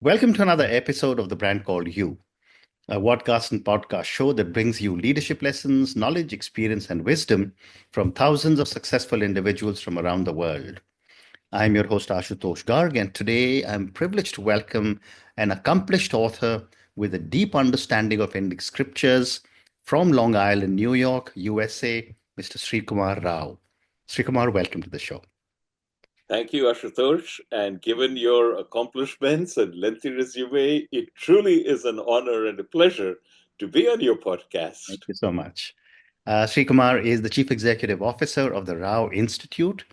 Welcome to another episode of The Brand Called You, a podcast and podcast show that brings you leadership lessons, knowledge, experience, and wisdom from thousands of successful individuals from around the world. I'm your host, Ashutosh Garg, and today I'm privileged to welcome an accomplished author with a deep understanding of Indic scriptures from Long Island, New York, USA, Mr. Srikumar Rao. Srikumar, welcome to the show. Thank you, Ashutosh. And given your accomplishments and lengthy resume, it truly is an honor and a pleasure to be on your podcast. Thank you so much. Srikumar is the Chief Executive Officer of the Rao Institute.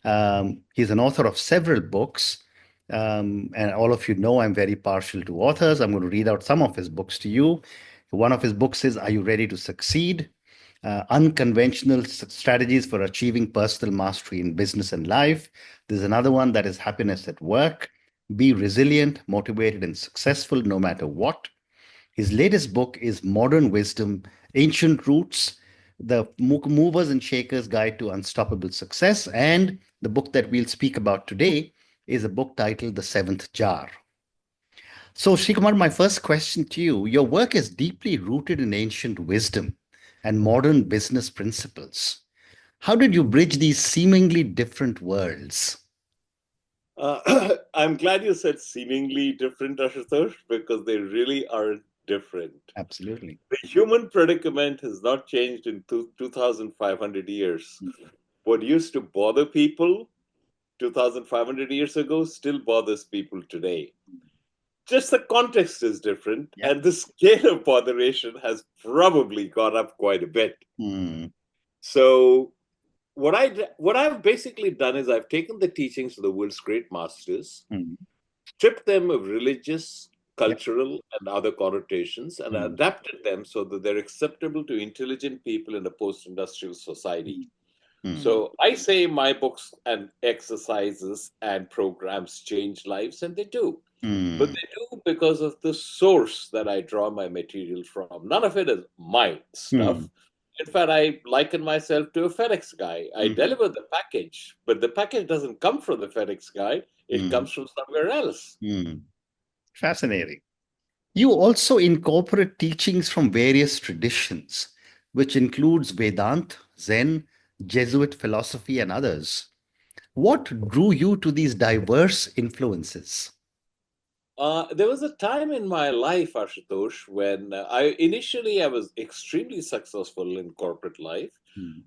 He's an author of several books. And all of you know I'm very partial to authors. I'm going to read out some of his books to you. One of his books is Are You Ready to Succeed? Unconventional Strategies for Achieving Personal Mastery in Business and Life. There's another one that is Happiness at Work. Be resilient, motivated, and successful no matter what. His latest book is Modern Wisdom, Ancient Roots, The Movers and Shakers Guide to Unstoppable Success. And the book that we'll speak about today is a book titled The Seventh Jar. So, Srikumar, my first question to you, your work is deeply rooted in ancient wisdom and modern business principles. How did you bridge these seemingly different worlds? I'm glad you said seemingly different, Ashutosh, because they really aren't different. Absolutely. The human predicament has not changed in 2,500 years. What used to bother people 2,500 years ago still bothers people today. Just the context is different, Yeah. and the scale of botheration has probably gone up quite a bit. So, what I've basically done is I've taken the teachings of the world's great masters, stripped them of religious, cultural, and other connotations, and adapted them so that they're acceptable to intelligent people in a post-industrial society. So I say my books and exercises and programs change lives, and they do. But they do because of the source that I draw my material from. None of it is my stuff. In fact, I liken myself to a FedEx guy. I deliver the package, but the package doesn't come from the FedEx guy. It comes from somewhere else. Fascinating. You also incorporate teachings from various traditions, which includes Vedanta, Zen, Jesuit philosophy, and others. What drew you to these diverse influences? There was a time in my life, Ashutosh, when I was extremely successful in corporate life.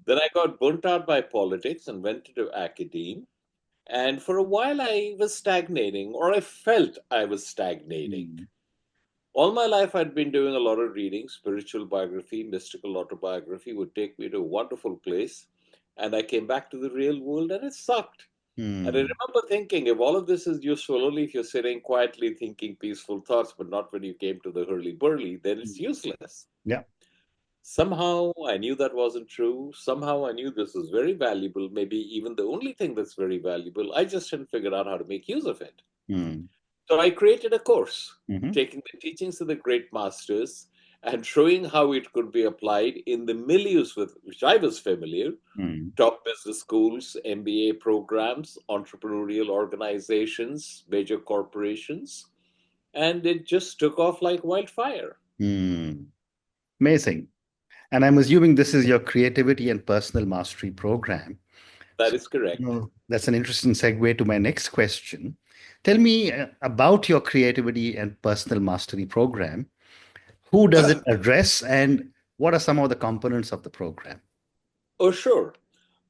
Then I got burnt out by politics and went into academia. And for a while, I was stagnating, or I felt I was stagnating. All my life, I'd been doing a lot of reading. Spiritual biography, mystical autobiography would take me to a wonderful place. And I came back to the real world, and it sucked. And I remember thinking, if all of this is useful only if you're sitting quietly thinking peaceful thoughts, but not when you came to the hurly-burly, then it's useless. Yeah. Somehow I knew that wasn't true. Somehow I knew this was very valuable, maybe even the only thing that's very valuable. I just didn't figure out how to make use of it. So I created a course, taking the teachings of the great masters and showing how it could be applied in the milieus with which I was familiar, top business schools, MBA programs, entrepreneurial organizations, major corporations, and it just took off like wildfire. Amazing. And I'm assuming this is your creativity and personal mastery program. That is correct. That's an interesting segue to my next question. Tell me about your creativity and personal mastery program. Who does it address, and what are some of the components of the program? Oh, sure.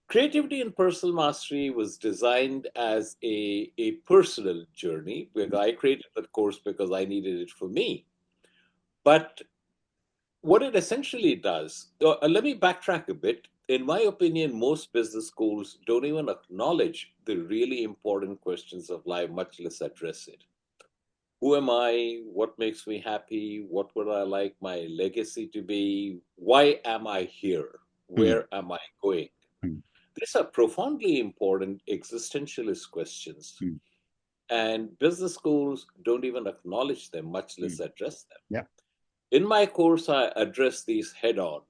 Creativity and personal mastery was designed as a personal journey. Because I created that course because I needed it for me. But what it essentially does, let me backtrack a bit. In my opinion, most business schools don't even acknowledge the really important questions of life, much less address it. Who am I? What makes me happy? What would I like my legacy to be? Why am I here? Where am I going? These are profoundly important existentialist questions. And business schools don't even acknowledge them, much less address them. Yeah. In my course, I addressed these head on,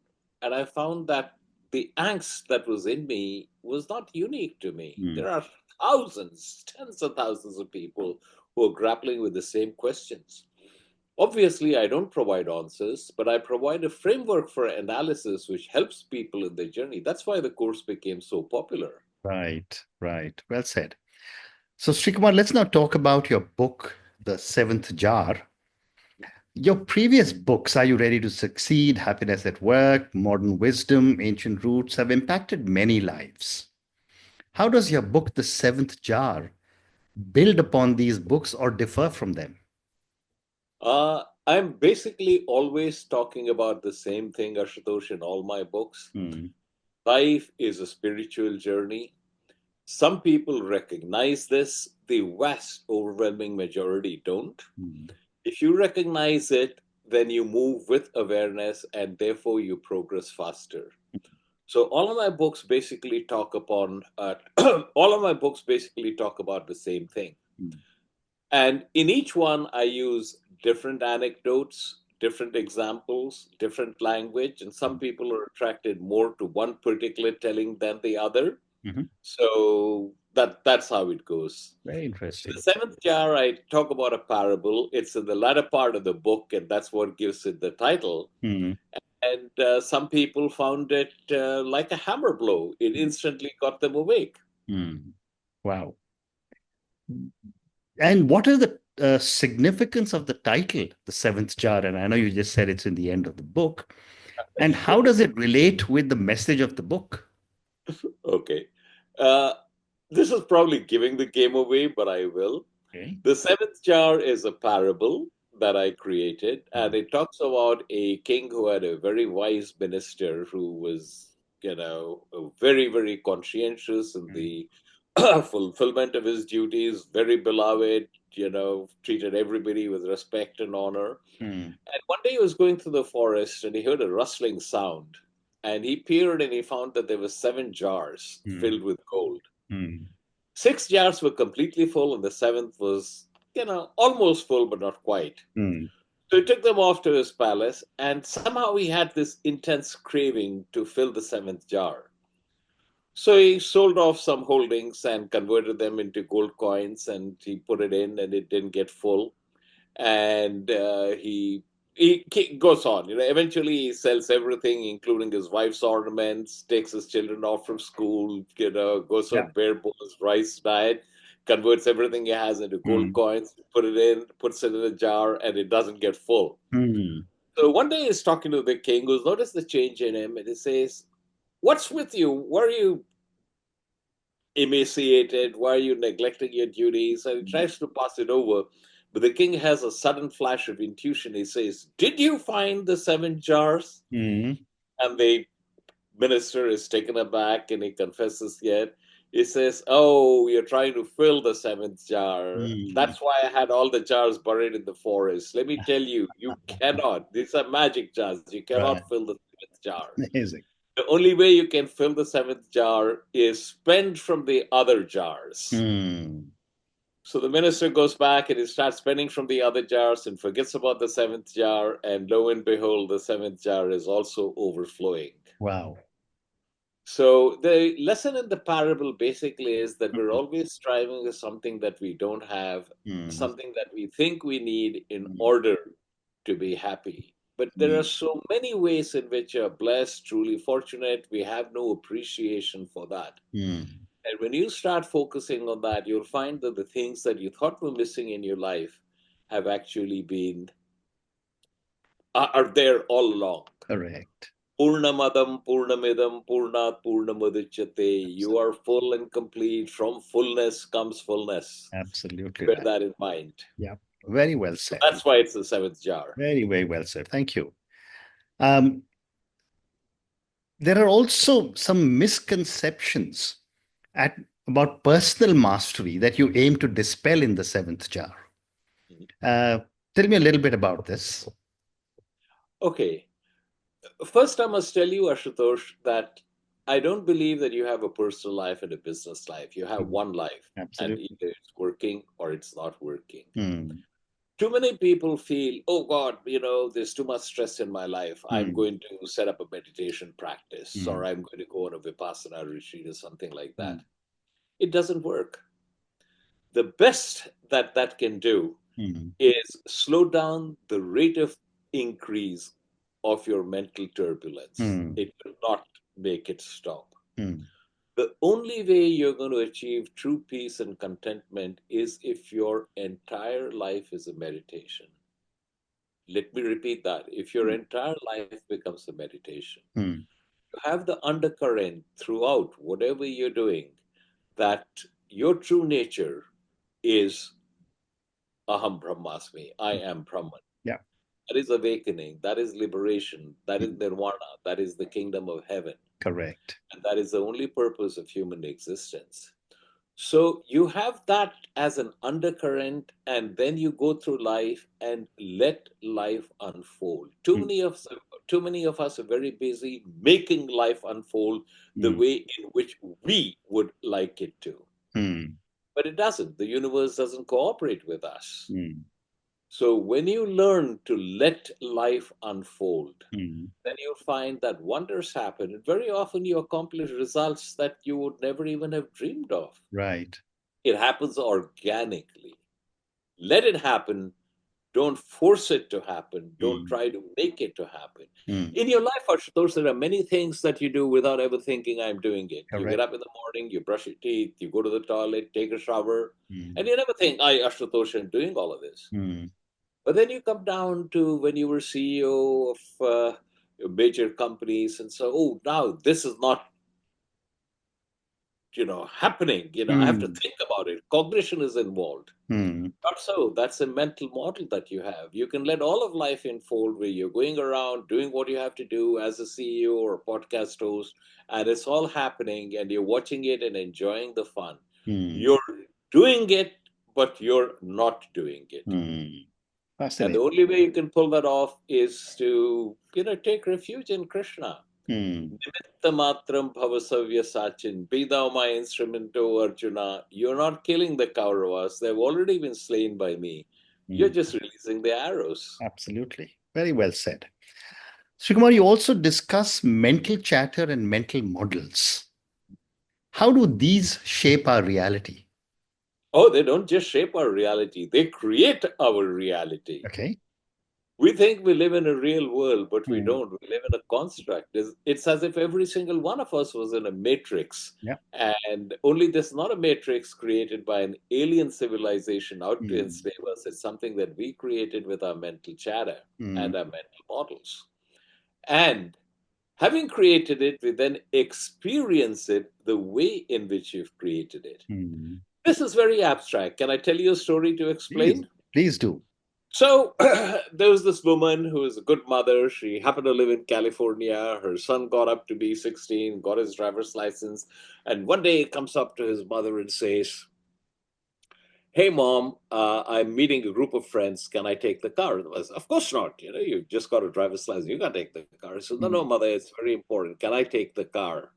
and I found that the angst that was in me was not unique to me. There are thousands, tens of thousands of people who are grappling with the same questions. Obviously, I don't provide answers, but I provide a framework for analysis which helps people in their journey. That's why the course became so popular. Right, right. Well said. So, Srikumar, let's now talk about your book, The Seventh Jar. Your previous books, Are You Ready to Succeed? Happiness at Work, Modern Wisdom, Ancient Roots, have impacted many lives. How does your book, The Seventh Jar, build upon these books or differ from them? I'm basically always talking about the same thing, Ashutosh, in all my books. Life is a spiritual journey. Some people recognize this, the vast, overwhelming majority don't. If you recognize it, then you move with awareness and therefore you progress faster. So all of my books basically talk upon all of my books basically talk about the same thing. And in each one, I use different anecdotes, different examples, different language, and some people are attracted more to one particular telling than the other. So that's how it goes. Very interesting. The seventh jar, I talk about a parable. It's in the latter part of the book, and that's what gives it the title. And some people found it like a hammer blow. It instantly got them awake. Wow. And what is the significance of the title, The Seventh Jar? And I know you just said it's in the end of the book. And how does it relate with the message of the book? Okay. This is probably giving the game away, but I will. Okay. The seventh jar is a parable that I created, and it talks about a king who had a very wise minister who was, very, very conscientious in the fulfillment of his duties, very beloved, treated everybody with respect and honor. And one day he was going through the forest and he heard a rustling sound. And he peered and he found that there were 7 jars filled with gold. 6 jars were completely full, and the 7th was, almost full, but not quite. So he took them off to his palace, and somehow he had this intense craving to fill the 7th jar. So he sold off some holdings and converted them into gold coins, and he put it in, and it didn't get full. And he goes on. Eventually he sells everything, including his wife's ornaments, takes his children off from school, goes on bare bones rice diet, converts everything he has into gold coins, puts it in a jar, and it doesn't get full. So one day he's talking to the king, who's noticed the change in him, and he says, "What's with you? Why are you emaciated? Why are you neglecting your duties?" And he tries to pass it over. But the king has a sudden flash of intuition. He says, "Did you find the 7 jars?" And the minister is taken aback and he confesses, yet. He says, "Oh, you're trying to fill the 7th jar. That's why I had all the jars buried in the forest. Let me tell you, you cannot. These are magic jars. You cannot fill the 7th jar. Amazing. The only way you can fill the 7th jar is spend from the other jars." So the minister goes back and he starts spending from the other jars and forgets about the 7th jar. And lo and behold, the 7th jar is also overflowing. Wow. So the lesson in the parable basically is that we're always striving for something that we don't have, something that we think we need in order to be happy. But there are so many ways in which you're blessed, truly fortunate. We have no appreciation for that. And when you start focusing on that, you'll find that the things that you thought were missing in your life have actually been, are there all along. Correct. Purnamadam, Purnamidam, Purnat, Purnamudichyate. You are full and complete. From fullness comes fullness. Absolutely. Bear that in mind. Yeah. Very well said. So that's why it's the 7th jar. Very, very well said. Thank you. There are also some misconceptions about personal mastery that you aim to dispel in the 7th jar. Tell me a little bit about this. Okay. First, I must tell you, Ashutosh, that I don't believe that you have a personal life and a business life. You have one life. Absolutely. And either it's working or it's not working. Too many people feel, "Oh God, there's too much stress in my life. I'm going to set up a meditation practice or I'm going to go on a Vipassana retreat or something like that." It doesn't work. the best that that can do is slow down the rate of increase of your mental turbulence. It will not make it stop. The only way you're going to achieve true peace and contentment is if your entire life is a meditation. Let me repeat that. If your entire life becomes a meditation, you have the undercurrent throughout whatever you're doing that your true nature is Aham Brahmasmi, I am Brahman. Yeah. That is awakening, that is liberation, that is nirvana, that is the kingdom of heaven. Correct. And that is the only purpose of human existence. So you have that as an undercurrent, and then you go through life and let life unfold. Too many of us are very busy making life unfold the way in which we would like it to. But it doesn't. The universe doesn't cooperate with us. So when you learn to let life unfold, then you'll find that wonders happen. And very often you accomplish results that you would never even have dreamed of. Right. It happens organically. Let it happen. Don't force it to happen. Don't try to make it to happen. In your life, Ashutosh, there are many things that you do without ever thinking I'm doing it. Correct. You get up in the morning, you brush your teeth, you go to the toilet, take a shower, and you never think, I, Ashutosh, am doing all of this. But then you come down to when you were CEO of major companies and so, oh, now this is not, happening. I have to think about it. Cognition is involved. Not so. That's a mental model that you have. You can let all of life unfold where you're going around doing what you have to do as a CEO or a podcast host, and it's all happening, and you're watching it and enjoying the fun. You're doing it, but you're not doing it. And the only way you can pull that off is to, take refuge in Krishna. Nimitta matram bhavasavya sachin. Be thou my instrument, O Arjuna. You're not killing the Kauravas. They've already been slain by me. You're just releasing the arrows. Absolutely. Very well said. Srikumar, you also discuss mental chatter and mental models. How do these shape our reality? Oh, they don't just shape our reality. They create our reality. Okay. We think we live in a real world, but we don't. We live in a construct. It's as if every single one of us was in a matrix. Yeah. And only this is not a matrix created by an alien civilization out to enslave us. It's something that we created with our mental chatter and our mental models. And having created it, we then experience it the way in which you've created it. This is very abstract. Can I tell you a story to explain? Please do. So there was this woman who was a good mother. She happened to live in California. Her son got up to be 16, got his driver's license. And one day he comes up to his mother and says, hey, Mom, I'm meeting a group of friends. Can I take the car? And I was, of course not. You've just got a driver's license. You can't take the car. So, no, Mother, it's very important. Can I take the car?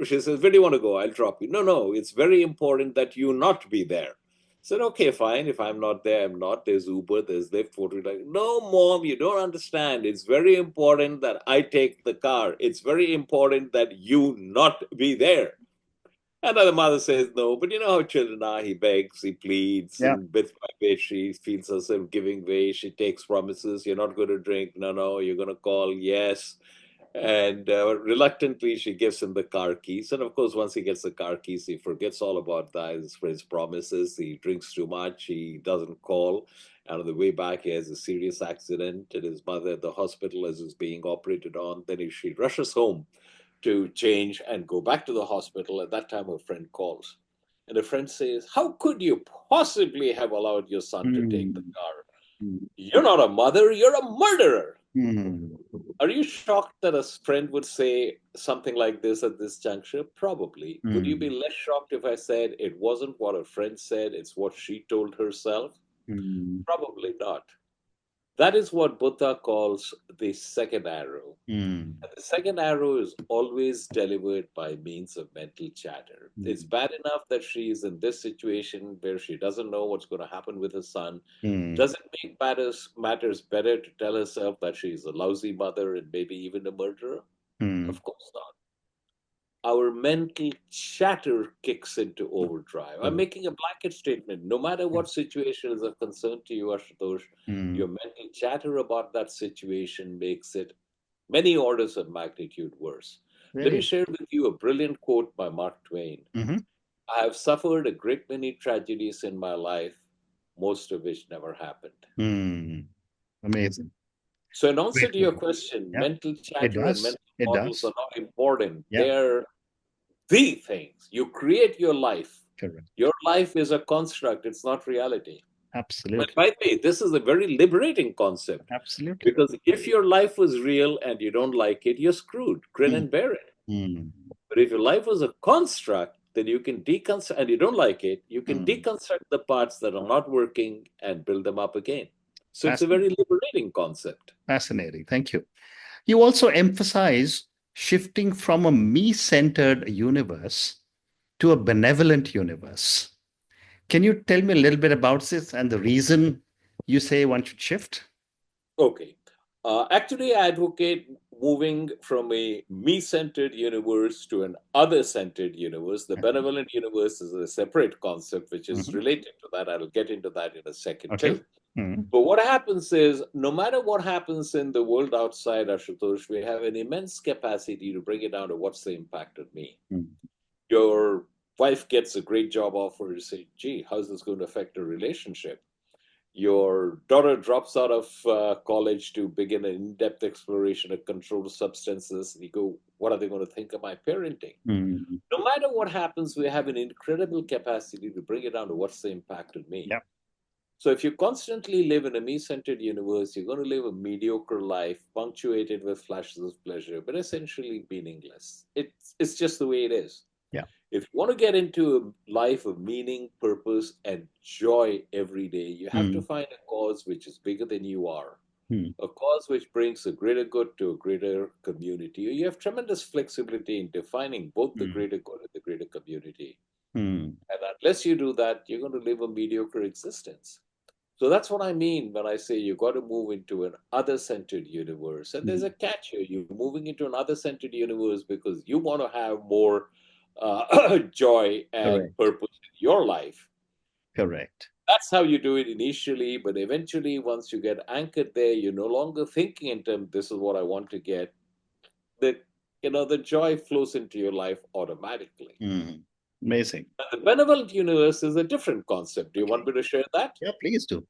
She says, where do you want to go? I'll drop you. No, it's very important that you not be there. I said, okay, fine. If I'm not there, I'm not. There's Uber, there's Lyft. Like, no, Mom, you don't understand. It's very important that I take the car. It's very important that you not be there. And the mother says no, but you know how children are. He begs, he pleads, and bit by bit she feels herself giving way. She takes promises. You're not going to drink. No, you're going to call. Yes. And reluctantly, she gives him the car keys. And of course, once he gets the car keys, he forgets all about that, his promises. He drinks too much. He doesn't call. And on the way back, he has a serious accident. And his mother at the hospital as is being operated on. Then she rushes home to change and go back to the hospital. At that time, her friend calls. And the friend says, how could you possibly have allowed your son to take the car? You're not a mother, you're a murderer. Are you shocked that a friend would say something like this at this juncture? Probably. Would you be less shocked if I said it wasn't what a friend said, it's what she told herself? Probably not. That is what Buddha calls the second arrow. And the second arrow is always delivered by means of mental chatter. It's bad enough that she is in this situation where she doesn't know what's going to happen with her son. Does it make matters better to tell herself that she's a lousy mother and maybe even a murderer? Of course not. our mental chatter kicks into overdrive. I'm making a blanket statement. No matter what situation is of concern to you, Ashutosh, your mental chatter about that situation makes it many orders of magnitude worse. Let me share with you a brilliant quote by Mark Twain. I have suffered a great many tragedies in my life, most of which never happened. Amazing. So, in answer to your question, mental chatter and mental models are not important. They're the things. You create your life. Correct. Your life is a construct, it's not reality. Absolutely. But by the way, this is a very liberating concept. Absolutely. Because if your life was real and you don't like it, you're screwed. Grin and bear it. But if your life was a construct, then you can deconstruct, and you don't like it, you can deconstruct the parts that are not working and build them up again. So it's a very liberating concept. Fascinating. Thank you. You also emphasize shifting from a me-centered universe to a benevolent universe. Can you tell me a little bit about this and the reason you say one should shift? Okay. Actually, I advocate moving from a me-centered universe to an other-centered universe. The benevolent universe is a separate concept which is related to that. I'll get into that in a second too. But what happens is, no matter what happens in the world outside, Ashutosh, we have an immense capacity to bring it down to what's the impact on me. Your wife gets a great job offer, you say, gee, how's this going to affect a relationship? Your daughter drops out of college to begin an in-depth exploration of controlled substances. And you go, what are they going to think of my parenting? No matter what happens, we have an incredible capacity to bring it down to what's the impact on me. So if you constantly live in a me-centered universe, you're going to live a mediocre life, punctuated with flashes of pleasure, but essentially meaningless. It's just the way it is. If you want to get into a life of meaning, purpose, and joy every day, you have to find a cause which is bigger than you are, a cause which brings a greater good to a greater community. You have tremendous flexibility in defining both the greater good and the greater community. And unless you do that, you're going to live a mediocre existence. So that's what I mean when I say you got to move into an other-centered universe. And there's a catch here. You're moving into an other-centered universe because you want to have more joy and purpose in your life. Correct. That's how you do it initially, but eventually, once you get anchored there, you're no longer thinking in terms, this is what I want to get. The joy flows into your life automatically. Amazing. The benevolent universe is a different concept. Do you want me to share that? Yeah, please do.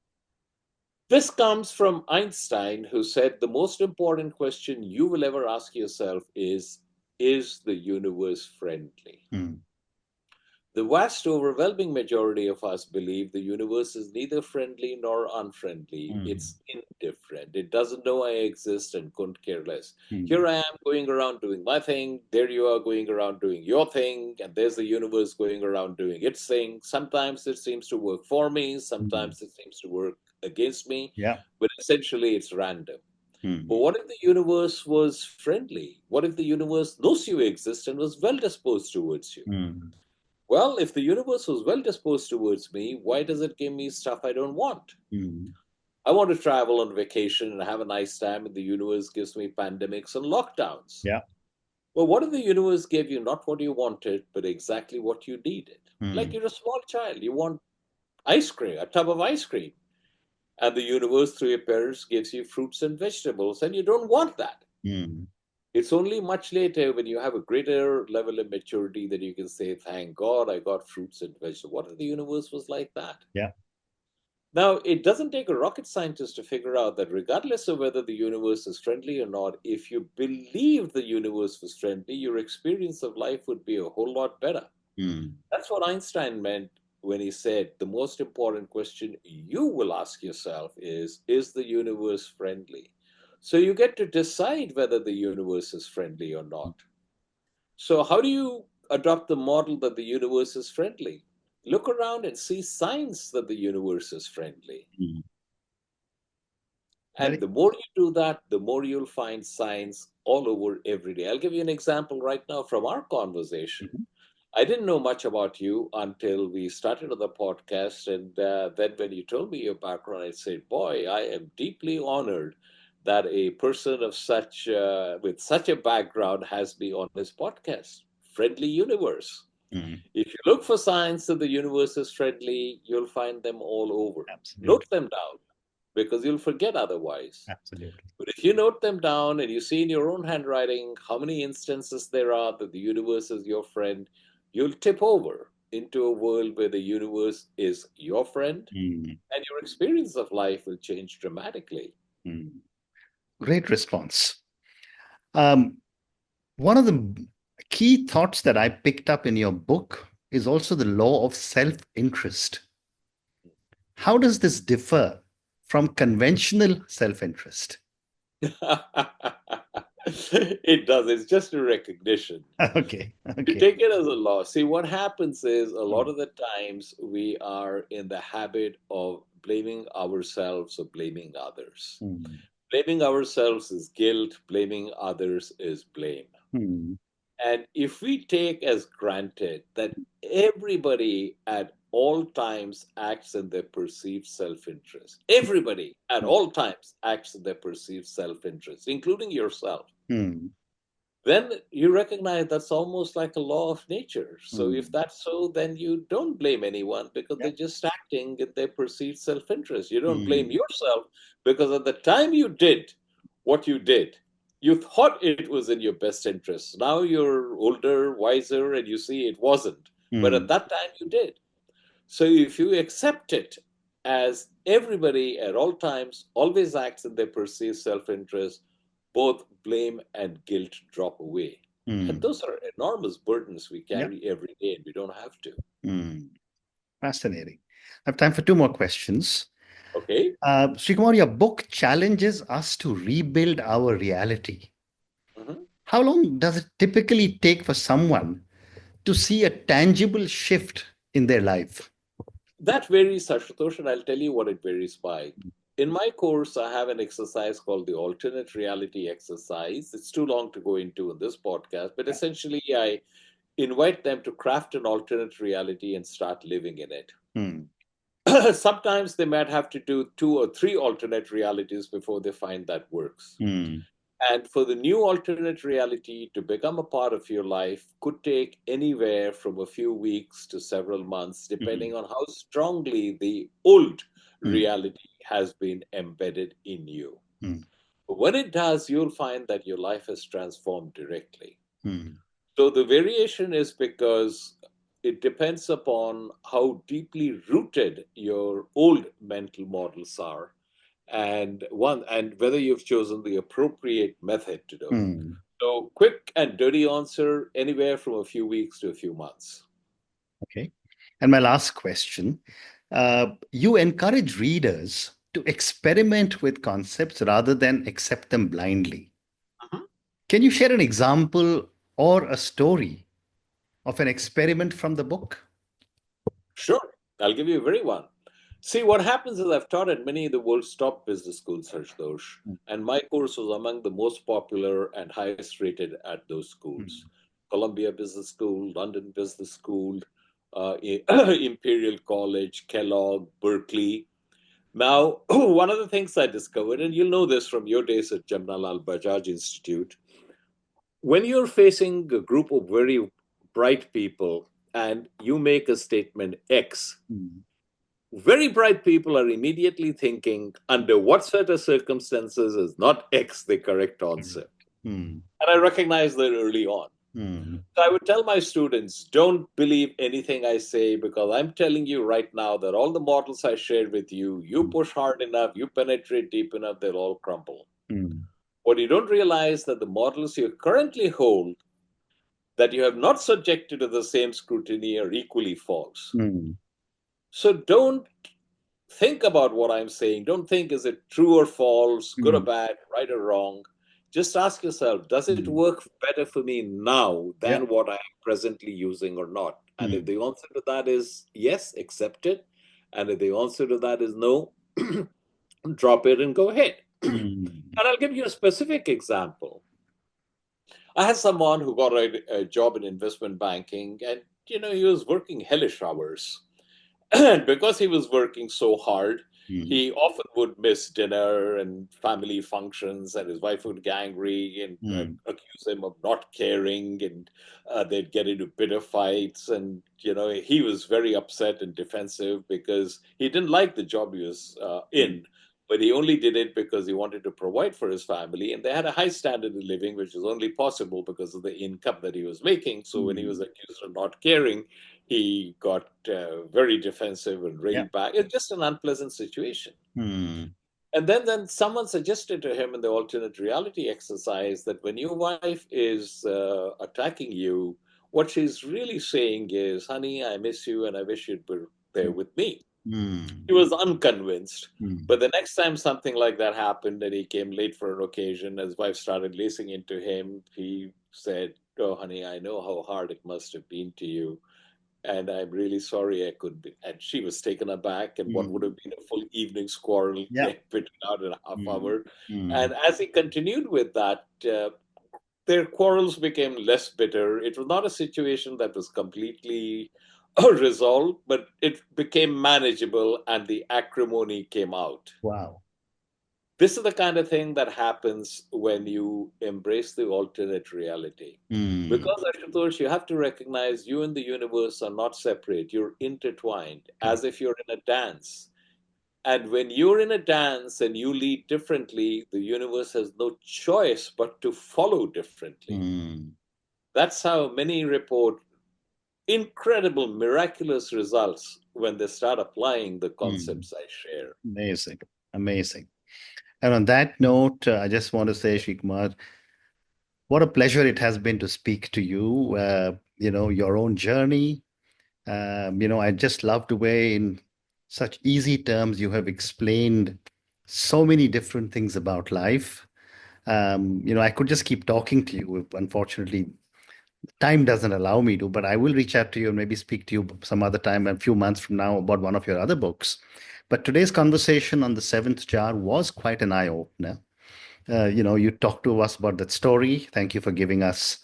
This comes from Einstein, who said the most important question you will ever ask yourself is the universe friendly? The vast overwhelming majority of us believe the universe is neither friendly nor unfriendly. It's indifferent. It doesn't know I exist and couldn't care less. Here I am going around doing my thing. There you are going around doing your thing. And there's the universe going around doing its thing. Sometimes it seems to work for me. Sometimes it seems to work against me. But essentially it's random. But what if the universe was friendly? What if the universe knows you exist and was well disposed towards you? Well, if the universe was well disposed towards me, why does it give me stuff I don't want? I want to travel on vacation and have a nice time, and the universe gives me pandemics and lockdowns. Well, what if the universe gave you not what you wanted, but exactly what you needed? Like you're a small child, you want ice cream, a tub of ice cream. And the universe, through your parents, gives you fruits and vegetables, and you don't want that. It's only much later when you have a greater level of maturity that you can say, thank God I got fruits and vegetables. What if the universe was like that? Now, it doesn't take a rocket scientist to figure out that regardless of whether the universe is friendly or not, if you believed the universe was friendly, your experience of life would be a whole lot better. That's what Einstein meant when he said the most important question you will ask yourself is the universe friendly? So you get to decide whether the universe is friendly or not. So how do you adopt the model that the universe is friendly? Look around and see signs that the universe is friendly. And the more you do that, the more you'll find signs all over every day. I'll give you an example right now from our conversation. I didn't know much about you until we started on the podcast. And then when you told me your background, I said, boy, I am deeply honored that a person of with such a background has me on this podcast. friendly universe. If you look for signs that the universe is friendly, you'll find them all over. Absolutely. Note them down, because you'll forget otherwise. Absolutely. But if you note them down and you see in your own handwriting how many instances there are that the universe is your friend, you'll tip over into a world where the universe is your friend, and your experience of life will change dramatically. Great response. One of the key thoughts that I picked up in your book is also the law of self-interest. How does this differ from conventional self-interest? It does. It's just a recognition. Okay. You take it as a law. See, what happens is a lot of the times we are in the habit of blaming ourselves or blaming others. Blaming ourselves is guilt, blaming others is blame. And if we take as granted that everybody at all times acts in their perceived self-interest, everybody at all times acts in their perceived self-interest, including yourself, then you recognize that's almost like a law of nature. So if that's so, then you don't blame anyone because they're just acting in their perceived self-interest. You don't blame yourself because at the time you did what you did, you thought it was in your best interest. Now you're older, wiser, and you see it wasn't. But at that time you did. So if you accept it as everybody at all times always acts in their perceived self-interest, both blame and guilt drop away. And those are enormous burdens we carry every day, and we don't have to. Fascinating. I have time for two more questions. Okay. Srikumar, your book challenges us to rebuild our reality. How long does it typically take for someone to see a tangible shift in their life? That varies, Ashutosh, and I'll tell you what it varies by. In my course, I have an exercise called the alternate reality exercise. It's too long to go into in this podcast, but essentially, I invite them to craft an alternate reality and start living in it. Sometimes they might have to do 2 or 3 alternate realities before they find that works. And for the new alternate reality to become a part of your life could take anywhere from a few weeks to several months, depending on how strongly the old reality has been embedded in you. But when it does, you'll find that your life is transformed directly. So the variation is because it depends upon how deeply rooted your old mental models are, and whether you've chosen the appropriate method to do it. So quick and dirty answer, anywhere from a few weeks to a few months. Okay. And my last question, you encourage readers to experiment with concepts rather than accept them blindly. Can you share an example or a story of an experiment from the book? Sure. I'll give you a very one. See, what happens is I've taught at many of the world's top business schools, Harshdosh, and my course was among the most popular and highest rated at those schools. Columbia Business School, London Business School, Imperial College, Kellogg, Berkeley. Now, one of the things I discovered, and you'll know this from your days at Jamnalal Bajaj Institute, when you're facing a group of very bright people and you make a statement X, very bright people are immediately thinking, under what set of circumstances is not X the correct answer? And I recognized that early on. So I would tell my students, don't believe anything I say, because I'm telling you right now that all the models I shared with you, you push hard enough, you penetrate deep enough, they'll all crumble. What you don't realize that the models you currently hold that you have not subjected to the same scrutiny are equally false. So don't think about what I'm saying. Don't think, is it true or false, good or bad, right or wrong? Just ask yourself, does it work better for me now than what I'm presently using or not? And if the answer to that is yes, accept it. And if the answer to that is no, drop it and go ahead. And I'll give you a specific example. I had someone who got a job in investment banking, and he was working hellish hours. And because he was working so hard, He often would miss dinner and family functions, and his wife would get angry and accuse him of not caring, and they'd get into bitter fights. And, he was very upset and defensive because he didn't like the job he was in. But he only did it because he wanted to provide for his family. And they had a high standard of living, which was only possible because of the income that he was making. So when he was accused of not caring, he got very defensive and reigned back. It's just an unpleasant situation. And then someone suggested to him in the alternate reality exercise that when your wife is attacking you, what she's really saying is, honey, I miss you and I wish you'd be there with me. He was unconvinced. But the next time something like that happened and he came late for an occasion, his wife started lacing into him. He said, oh, honey, I know how hard it must have been to you. And I'm really sorry I couldn't be. And she was taken aback, and what would have been a full evening's quarrel put out in a half hour. And as he continued with that, their quarrels became less bitter. It was not a situation that was completely resolved, but it became manageable and the acrimony came out. Wow. This is the kind of thing that happens when you embrace the alternate reality. Because, Ashutosh, you have to recognize you and the universe are not separate. You're intertwined, as if you're in a dance. And when you're in a dance and you lead differently, the universe has no choice but to follow differently. That's how many report incredible, miraculous results when they start applying the concepts I share. Amazing. Amazing. And on that note, I just want to say, Srikumar, what a pleasure it has been to speak to you. Your own journey. I just love the way in such easy terms you have explained so many different things about life. I could just keep talking to you. Unfortunately, time doesn't allow me to, but I will reach out to you and maybe speak to you some other time, a few months from now, about one of your other books. But today's conversation on the seventh jar was quite an eye-opener. You talked to us about that story. Thank you for giving us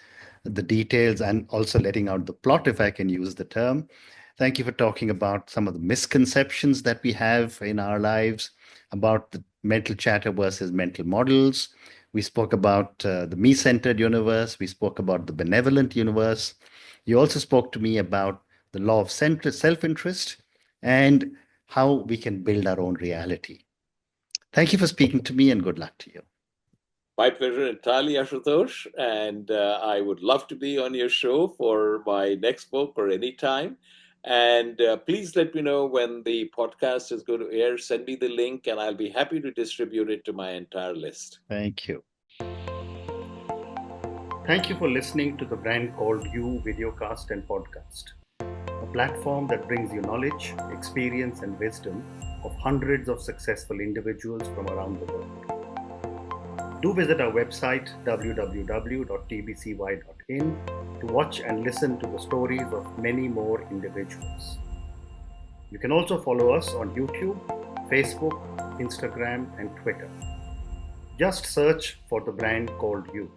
the details and also letting out the plot, if I can use the term. Thank you for talking about some of the misconceptions that we have in our lives about the mental chatter versus mental models. We spoke about the me-centered universe. We spoke about the benevolent universe. You also spoke to me about the law of self-interest and how we can build our own reality. Thank you for speaking to me, and good luck to you. My pleasure entirely, Ashutosh. And I would love to be on your show for my next book or any time. And please let me know when the podcast is going to air. Send me the link and I'll be happy to distribute it to my entire list. Thank you. Thank you for listening to the Brand Called You videocast and podcast, a platform that brings you knowledge, experience, and wisdom of hundreds of successful individuals from around the world. Do visit our website www.tbcy.in to watch and listen to the stories of many more individuals. You can also follow us on YouTube, Facebook, Instagram, and Twitter. Just search for the Brand Called You.